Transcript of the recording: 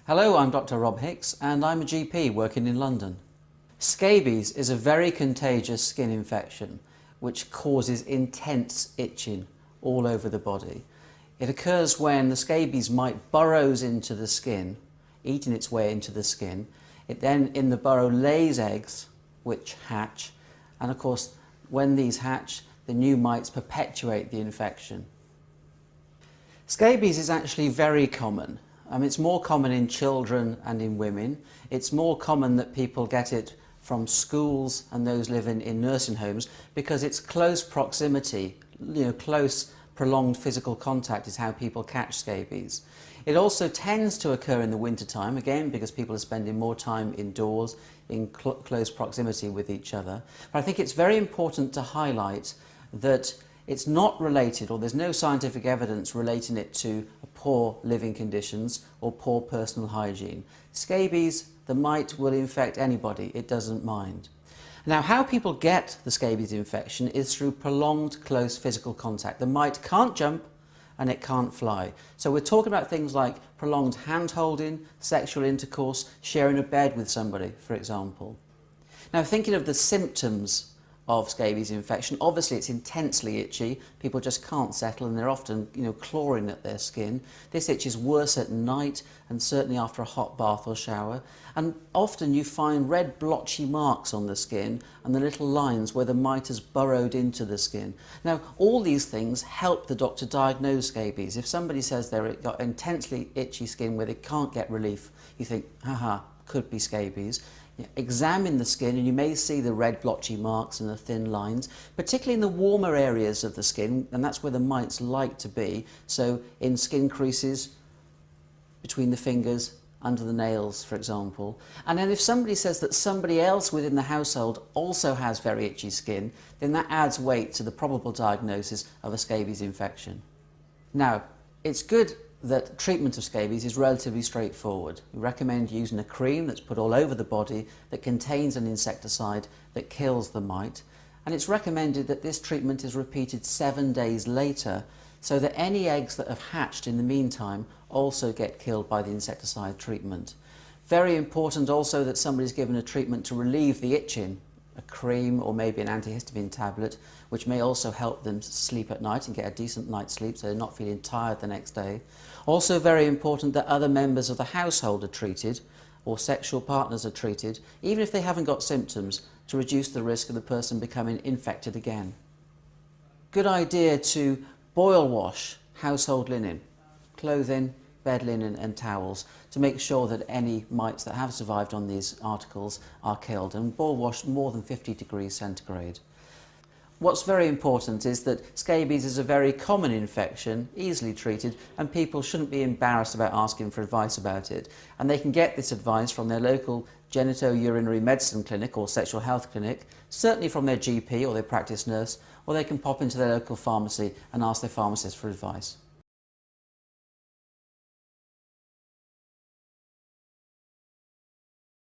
Hello, I'm Dr. Rob Hicks and I'm a GP working in London. Scabies is a very contagious skin infection which causes intense itching all over the body. It occurs when the scabies mite burrows into the skin, eating its way into the skin. It then in the burrow lays eggs which hatch, and of course when these hatch the new mites perpetuate the infection. Scabies is actually very common. It's more common in children and in women. It's more common that people get it from schools and those living in nursing homes because it's close proximity, close prolonged physical contact is how people catch scabies. It also tends to occur in the winter time, again because people are spending more time indoors in close proximity with each other. But I think it's very important to highlight that it's not related, or there's no scientific evidence relating it to poor living conditions or poor personal hygiene. Scabies, the mite will infect anybody, it doesn't mind. Now, how people get the scabies infection is through prolonged close physical contact. The mite can't jump and it can't fly. So we're talking about things like prolonged hand-holding, sexual intercourse, sharing a bed with somebody, for example. Now, thinking of the symptoms of scabies infection, obviously it's intensely itchy, people just can't settle and they're often clawing at their skin. This itch is worse at night and certainly after a hot bath or shower, and often you find red blotchy marks on the skin and the little lines where the mite has burrowed into the skin. Now all these things help the doctor diagnose scabies. If somebody says they've got intensely itchy skin where they can't get relief, you think, haha, could be scabies. Examine the skin and you may see the red blotchy marks and the thin lines, particularly in the warmer areas of the skin, and that's where the mites like to be. So in skin creases, between the fingers, under the nails, for example. And then if somebody says that somebody else within the household also has very itchy skin, then that adds weight to the probable diagnosis of a scabies infection. Now, it's good that treatment of scabies is relatively straightforward. We recommend using a cream that's put all over the body that contains an insecticide that kills the mite, and it's recommended that this treatment is repeated 7 days later so that any eggs that have hatched in the meantime also get killed by the insecticide treatment. Very important also that somebody's given a treatment to relieve the itching, a cream or maybe an antihistamine tablet, which may also help them sleep at night and get a decent night's sleep so they're not feeling tired the next day. Also very important that other members of the household are treated or sexual partners are treated, even if they haven't got symptoms, to reduce the risk of the person becoming infected again. Good idea to boil wash household linen, clothing, bed linen and towels to make sure that any mites that have survived on these articles are killed, and boil wash more than 50 degrees centigrade. What's very important is that scabies is a very common infection, easily treated, and people shouldn't be embarrassed about asking for advice about it. And they can get this advice from their local genito-urinary medicine clinic or sexual health clinic, certainly from their GP or their practice nurse, or they can pop into their local pharmacy and ask their pharmacist for advice.